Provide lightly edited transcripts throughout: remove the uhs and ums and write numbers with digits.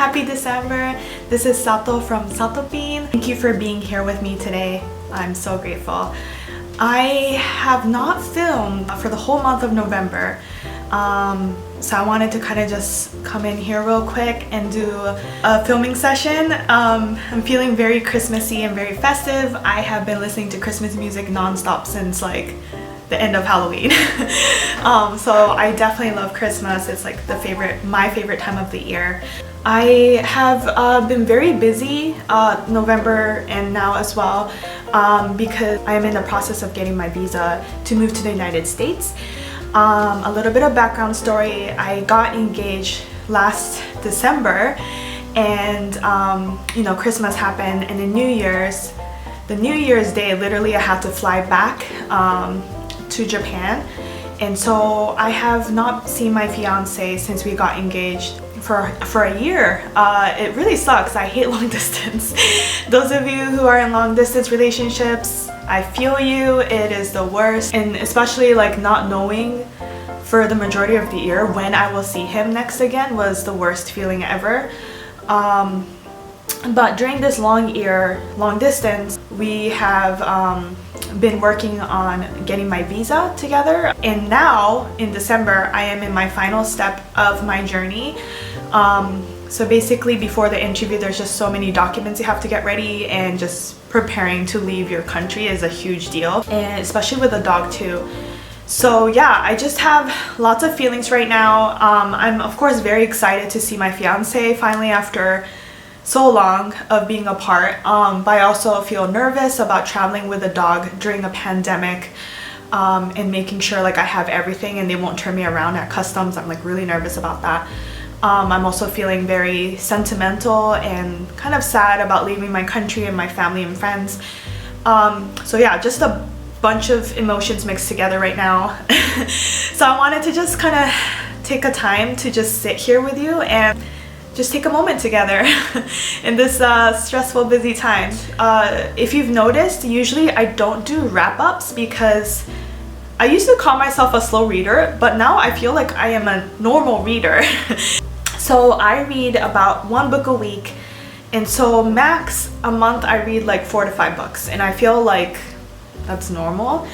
Happy December! This is Sato from Satopin. Thank you for being here with me today. I'm so grateful. I have not filmed for the whole month of November. So I wanted to kind of just come in here real quick and do a filming session. I'm feeling very Christmassy and very festive. I have been listening to Christmas music non-stop since like the end of Halloween. So I definitely love Christmas. It's like my favorite time of the year. I have been very busy November and now as well because I am in the process of getting my visa to move to the United States. A little bit of background story. I got engaged last December and you know, Christmas happened, and the New Year's Day, literally I had to fly back to Japan, and so I have not seen my fiance since we got engaged for a year. It really sucks. I hate long distance. Those of you who are in long distance relationships, I feel you. It is the worst, and especially like not knowing for the majority of the year when I will see him next again was the worst feeling ever. But during this long distance, we have been working on getting my visa together, and now in December I am in my final step of my journey. So basically before the interview, there's just so many documents you have to get ready, and just preparing to leave your country is a huge deal, and especially with a dog too. So yeah, I just have lots of feelings right now. I'm of course very excited to see my fiance finally after so long of being apart, but I also feel nervous about traveling with a dog during a pandemic, and making sure like I have everything and they won't turn me around at customs. I'm like really nervous about that. I'm also feeling very sentimental and kind of sad about leaving my country and my family and friends. So yeah, just a bunch of emotions mixed together right now. So I wanted to just kind of take a time to just sit here with you and just take a moment together in this stressful, busy time. If you've noticed, usually I don't do wrap-ups because I used to call myself a slow reader, but now I feel like I am a normal reader. So I read about one book a week, and so max a month I read like 4 to 5 books, and I feel like that's normal.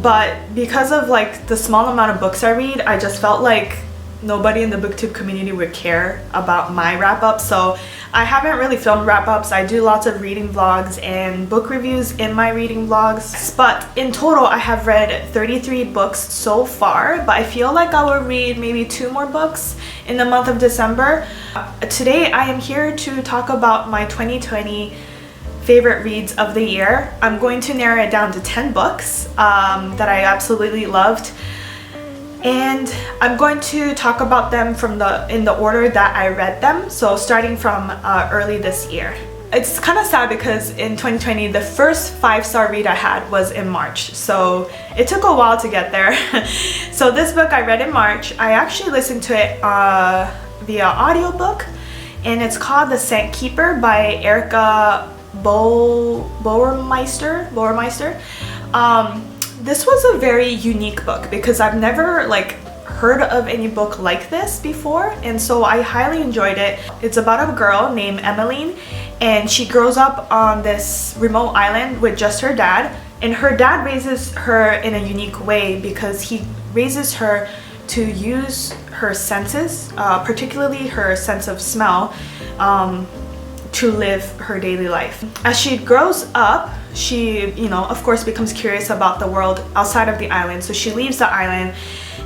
But because of like the small amount of books I read, I just felt like nobody in the booktube community would care about my wrap-up, so I haven't really filmed wrap-ups. I do lots of reading vlogs and book reviews in my reading vlogs, but in total I have read 33 books so far, but I feel like I will read maybe 2 more books in the month of December. Today I am here to talk about my 2020 favorite reads of the year. I'm going to narrow it down to 10 books that I absolutely loved, and I'm going to talk about them in the order that I read them, so starting from early this year. It's kind of sad because in 2020 the first 5-star read I had was in March, so it took a while to get there. So this book I read in March. I actually listened to it via audiobook, and it's called The Scent Keeper by Erica Bowermeister. This was a very unique book because I've never like heard of any book like this before, and so I highly enjoyed it. It's about a girl named Emmeline, and she grows up on this remote island with just her dad, and her dad raises her in a unique way because he raises her to use her senses, particularly her sense of smell, to live her daily life. As she grows up, she, you know, of course becomes curious about the world outside of the island, so she leaves the island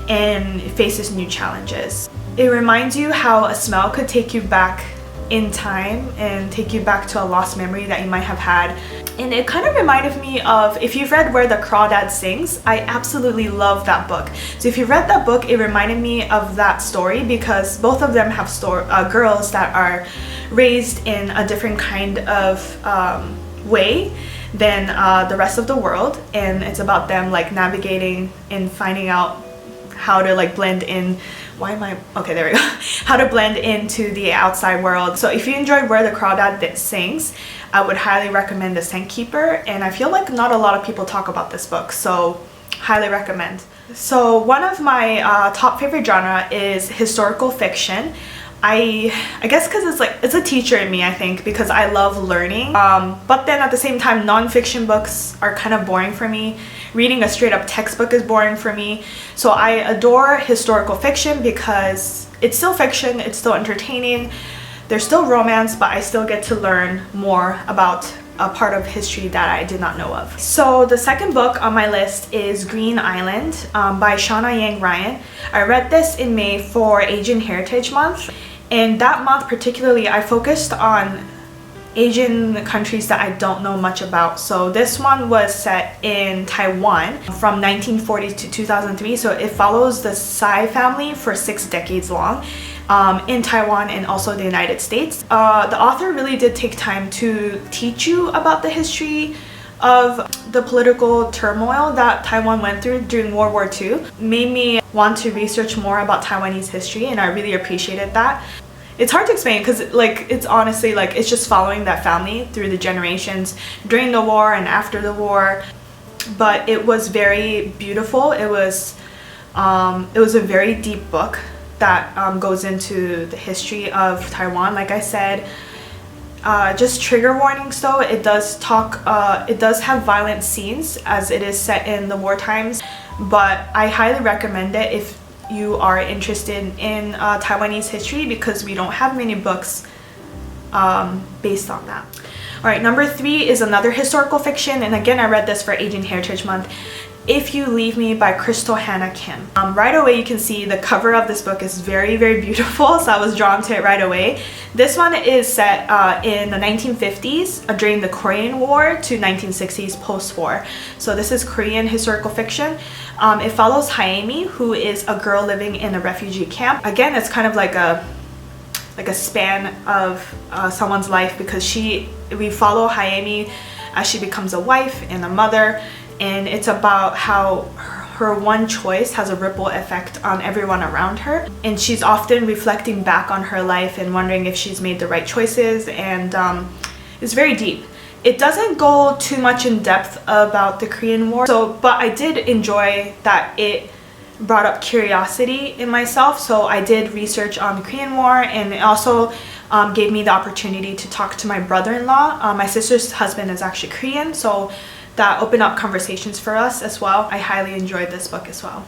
and faces new challenges. It reminds you how a smell could take you back in time and take you back to a lost memory that you might have had. And it kind of reminded me of, if you've read Where the Crawdad Sings, I absolutely love that book. So if you read that book, it reminded me of that story because both of them have girls that are raised in a different kind of way than the rest of the world, and it's about them like navigating and finding out how to like blend in. There we go. How to blend into the outside world. So if you enjoyed Where the Crawdad Sings, I would highly recommend The Scent Keeper, and I feel like not a lot of people talk about this book, so highly recommend. So one of my top favorite genre is historical fiction. I guess because it's a teacher in me, I think, because I love learning. But then at the same time, nonfiction books are kind of boring for me. Reading a straight up textbook is boring for me. So I adore historical fiction because it's still fiction, it's still entertaining, there's still romance, but I still get to learn more about a part of history that I did not know of. So the second book on my list is Green Island by Shauna Yang Ryan. I read this in May for Asian Heritage Month. And that month particularly, I focused on Asian countries that I don't know much about. So this one was set in Taiwan from 1940 to 2003. So it follows the Tsai family for 6 decades long in Taiwan and also the United States. The author really did take time to teach you about the history of the political turmoil that Taiwan went through during World War II. Made me want to research more about Taiwanese history, and I really appreciated that. It's hard to explain because it's honestly it's just following that family through the generations during the war and after the war. But it was very beautiful. It was a very deep book that goes into the history of Taiwan. Like I said, just trigger warnings though, it does have violent scenes as it is set in the war times, but I highly recommend it if you are interested in Taiwanese history, because we don't have many books based on that. Alright, number 3 is another historical fiction, and again I read this for Asian Heritage Month. If You Leave Me by Crystal Hannah Kim. Right away you can see the cover of this book is very, very beautiful, so I was drawn to it right away. This one is set in the 1950s during the Korean War to 1960s post-war. So this is Korean historical fiction. It follows Haemi, who is a girl living in a refugee camp. Again, it's kind of like a span of someone's life, because we follow Haemi as she becomes a wife and a mother. And it's about how her one choice has a ripple effect on everyone around her. And she's often reflecting back on her life and wondering if she's made the right choices. And it's very deep. It doesn't go too much in depth about the Korean War. But I did enjoy that it brought up curiosity in myself. So I did research on the Korean War, and it also gave me the opportunity to talk to my brother-in-law. My sister's husband is actually Korean, so that opened up conversations for us as well. I highly enjoyed this book as well.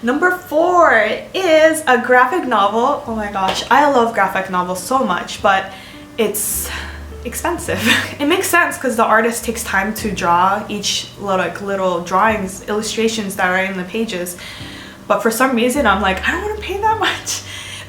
Number 4 is a graphic novel. Oh my gosh, I love graphic novels so much, but it's expensive. It makes sense because the artist takes time to draw each little drawings, illustrations that are in the pages. But for some reason, I'm like, I don't want to pay that much.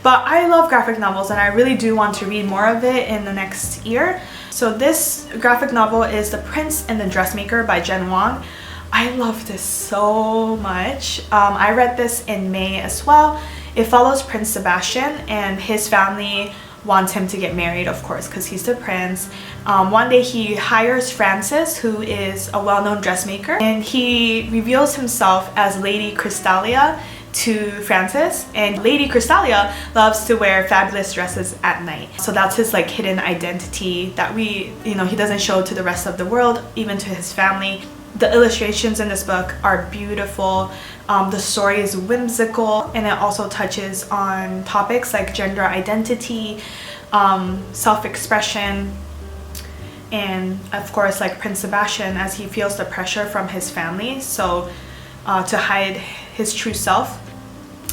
But I love graphic novels, and I really do want to read more of it in the next year. So this graphic novel is The Prince and the Dressmaker by Jen Wong. I love this so much. I read this in May as well. It follows Prince Sebastian, and his family wants him to get married, of course, because he's the prince. One day he hires Frances, who is a well-known dressmaker, and he reveals himself as Lady Crystalia to Frances, and Lady Crystalia loves to wear fabulous dresses at night. So that's his hidden identity that he doesn't show to the rest of the world, even to his family. The illustrations in this book are beautiful. The story is whimsical, and it also touches on topics like gender identity, self-expression, and of course Prince Sebastian, as he feels the pressure from his family, so to hide his true self.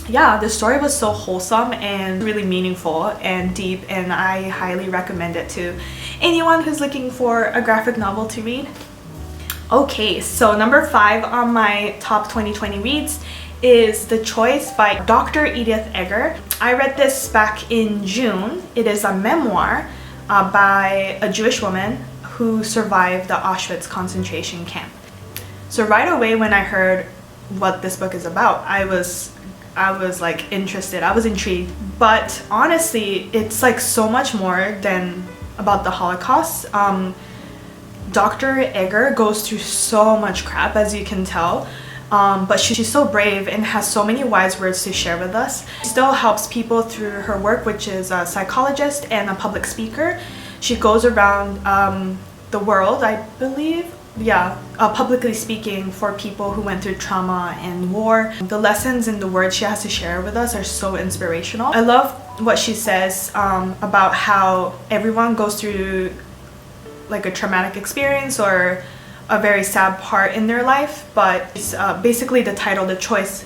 Yeah, the story was so wholesome and really meaningful and deep, and I highly recommend it to anyone who's looking for a graphic novel to read. Okay, so number 5 on my top 2020 reads is The Choice by Dr. Edith Eger. I read this back in June. It is a memoir by a Jewish woman who survived the Auschwitz concentration camp. So right away when I heard what this book is about, I was interested, I was intrigued. But honestly, it's so much more than about the Holocaust. Dr. Eger goes through so much crap, as you can tell, but she's so brave and has so many wise words to share with us. She still helps people through her work, which is a psychologist and a public speaker. She goes around the world, I believe, publicly speaking for people who went through trauma and war. The lessons and the words she has to share with us are so inspirational. I love what she says about how everyone goes through like a traumatic experience or a very sad part in their life, but basically the title, The Choice,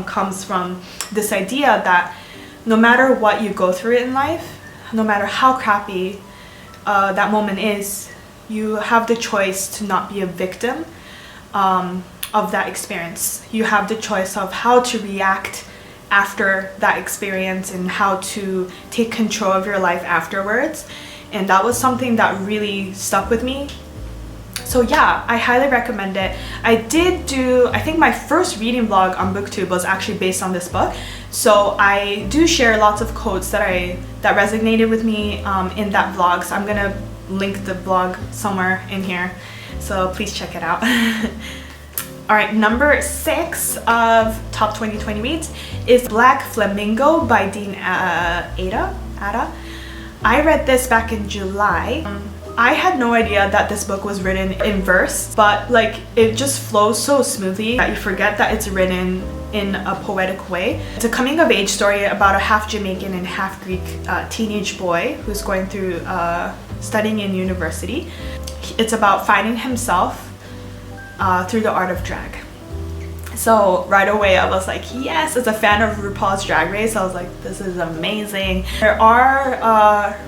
comes from this idea that no matter what you go through in life, no matter how crappy that moment is, you have the choice to not be a victim of that experience. You have the choice of how to react after that experience and how to take control of your life afterwards. And that was something that really stuck with me. So yeah, I highly recommend it. I think my first reading vlog on BookTube was actually based on this book. So I do share lots of quotes that resonated with me in that vlog. So I'm gonna link the blog somewhere in here. So please check it out. Alright, number 6 of top 2020 reads is Black Flamingo by Dean Ada. I read this back in July. I had no idea that this book was written in verse, but like it just flows so smoothly that you forget that it's written in a poetic way. It's a coming of age story about a half Jamaican and half Greek teenage boy who's going through studying in university. It's about finding himself through the art of drag. So right away I was like, yes, as a fan of RuPaul's Drag Race, I was like, this is amazing. There are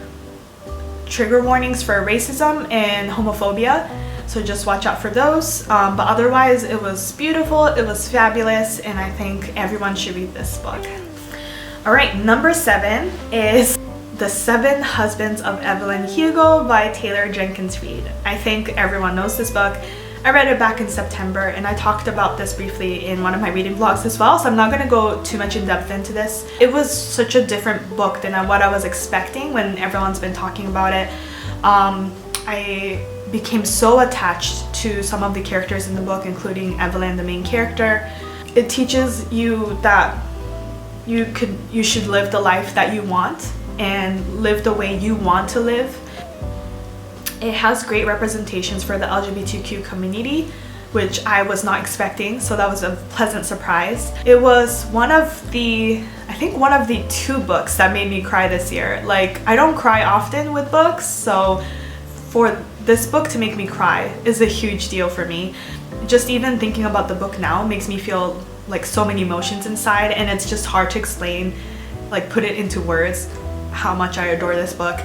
trigger warnings for racism and homophobia, so just watch out for those. But otherwise it was beautiful, it was fabulous, and I think everyone should read this book. Alright, number 7 is The 7 Husbands of Evelyn Hugo by Taylor Jenkins Reid. I think everyone knows this book. I read it back in September and I talked about this briefly in one of my reading vlogs as well, so I'm not going to go too much in depth into this. It was such a different book than what I was expecting when everyone's been talking about it. I became so attached to some of the characters in the book, including Evelyn, the main character. It teaches you that you should live the life that you want and live the way you want to live. It has great representations for the LGBTQ community, which I was not expecting, so that was a pleasant surprise. It was one of the 2 books that made me cry this year. Like, I don't cry often with books, so for this book to make me cry is a huge deal for me. Just even thinking about the book now makes me feel like so many emotions inside, and it's just hard to explain, like put it into words, how much I adore this book.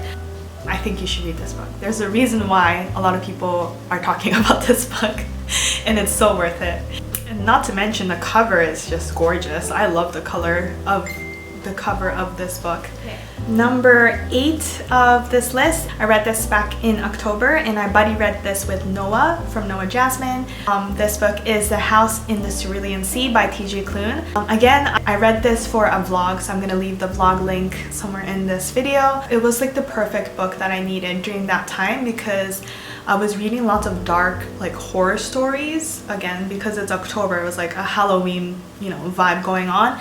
I think you should read this book. There's a reason why a lot of people are talking about this book, and it's so worth it. And not to mention the cover is just gorgeous. I love the color of the cover of this book. Okay. Number 8 of this list, I read this back in October and I buddy read this with Noah from Noah Jasmine. This book is The House in the Cerulean Sea by TJ Klune. Again, I read this for a vlog, so I'm gonna leave the vlog link somewhere in this video. It was like the perfect book that I needed during that time because I was reading lots of dark like horror stories. Again, because it's October, it was like a Halloween, vibe going on.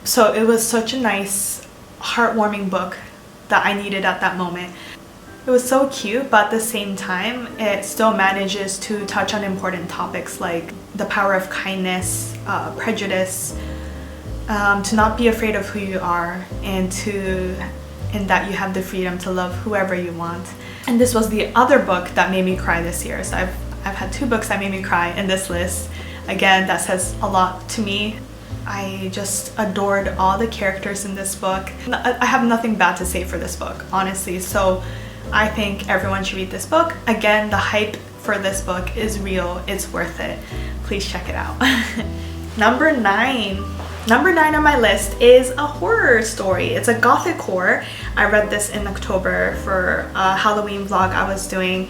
So it was such a nice, heartwarming book that I needed at that moment. It was so cute, but at the same time, it still manages to touch on important topics like the power of kindness, prejudice, to not be afraid of who you are, and that you have the freedom to love whoever you want. And this was the other book that made me cry this year. So I've had 2 books that made me cry in this list. Again, that says a lot to me. I just adored all the characters in this book. I have nothing bad to say for this book, honestly. So I think everyone should read this book. Again, the hype for this book is real. It's worth it. Please check it out. Number 9 on my list is a horror story. It's a gothic horror. I read this in October for a Halloween vlog I was doing.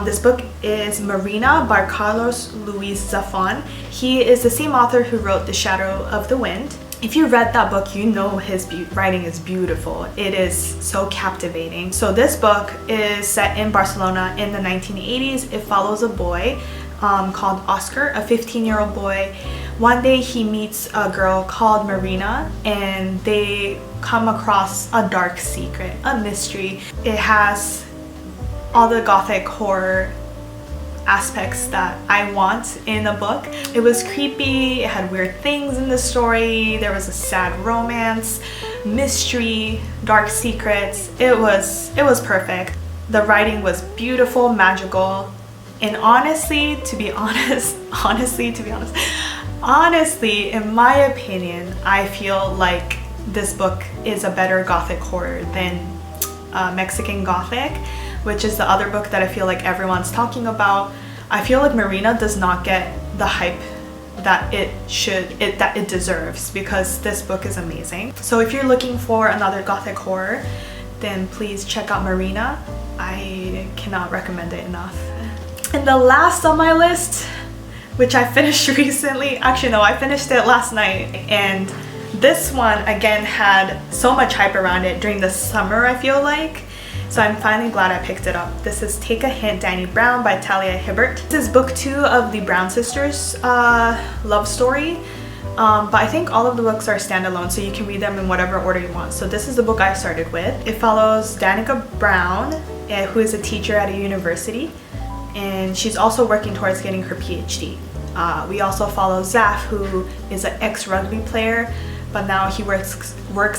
This book is Marina by Carlos Luis Zafón. He is the same author who wrote The Shadow of the Wind. If you read that book, you know his writing is beautiful. It is so captivating. So this book is set in Barcelona in the 1980s. It follows a boy called Oscar, a 15-year-old boy. One day he meets a girl called Marina and they come across a dark secret, a mystery. It has all the gothic horror aspects that I want in a book. It was creepy, it had weird things in the story, there was a sad romance, mystery, dark secrets. It was perfect. The writing was beautiful, magical, and honestly, in my opinion, I feel like this book is a better gothic horror than Mexican Gothic, which is the other book that I feel like everyone's talking about. I feel like Marina does not get the hype that it deserves, because this book is amazing. So if you're looking for another gothic horror, then please check out Marina. I cannot recommend it enough. And the last on my list, which I finished recently, actually no, I finished it last night, and this one again had so much hype around it during the summer, I feel like. So I'm finally glad I picked it up. This is Take a Hint, Danny Brown by Talia Hibbert. This is book 2 of the Brown sisters love story. But I think all of the books are standalone, so you can read them in whatever order you want. So this is the book I started with. It follows Danica Brown, who is a teacher at a university, and she's also working towards getting her PhD. We also follow Zaf, who is an ex-rugby player, but now he works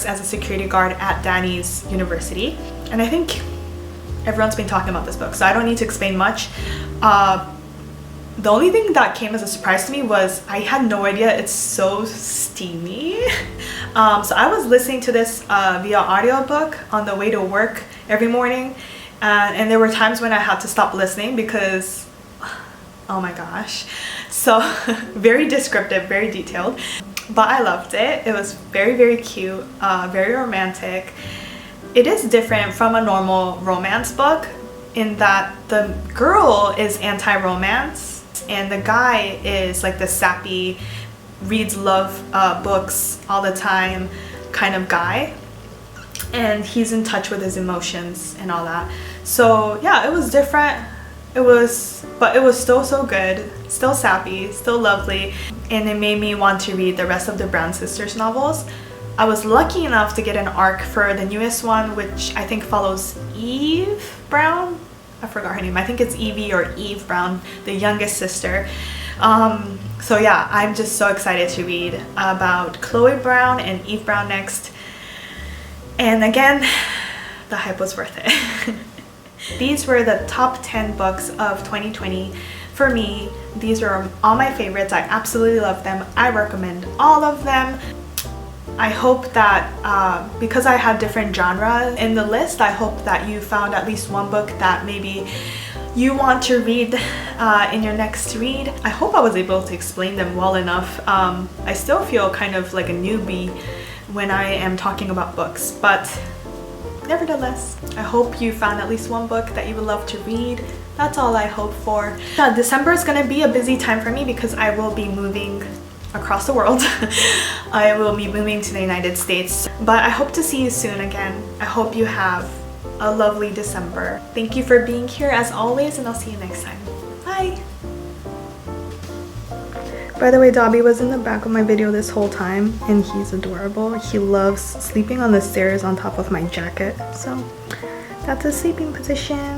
as a security guard at Danny's university. And I think everyone's been talking about this book, so I don't need to explain much. The only thing that came as a surprise to me was I had no idea it's so steamy. So I was listening to this via audiobook on the way to work every morning, and there were times when I had to stop listening because, oh my gosh. So very descriptive, very detailed, but I loved it. It was very, very cute, very romantic. It is different from a normal romance book in that the girl is anti-romance and the guy is like the sappy, reads love books all the time kind of guy, and he's in touch with his emotions and all that. So yeah, it was different. But it was still so good, still sappy, still lovely, and it made me want to read the rest of the Brown sisters novels. I was lucky enough to get an arc for the newest one, which I think follows Eve Brown. I forgot her name. I think it's Evie or Eve Brown, the youngest sister. So yeah, I'm just so excited to read about Chloe Brown and Eve Brown next. And again, the hype was worth it. These were the top 10 books of 2020 for me. These are all my favorites. I absolutely love them. I recommend all of them. I hope that because I had different genres in the list, I hope that you found at least one book that maybe you want to read in your next read. I hope I was able to explain them well enough. I still feel kind of like a newbie when I am talking about books, but nevertheless, I hope you found at least one book that you would love to read. That's all I hope for. December is going to be a busy time for me because I will be moving across the world. I will be moving to the United States, but I hope to see you soon again. I hope you have a lovely December. Thank you for being here as always, and I'll see you next time. Bye! By the way, Dobby was in the back of my video this whole time, and he's adorable. He loves sleeping on the stairs on top of my jacket, so that's his sleeping position.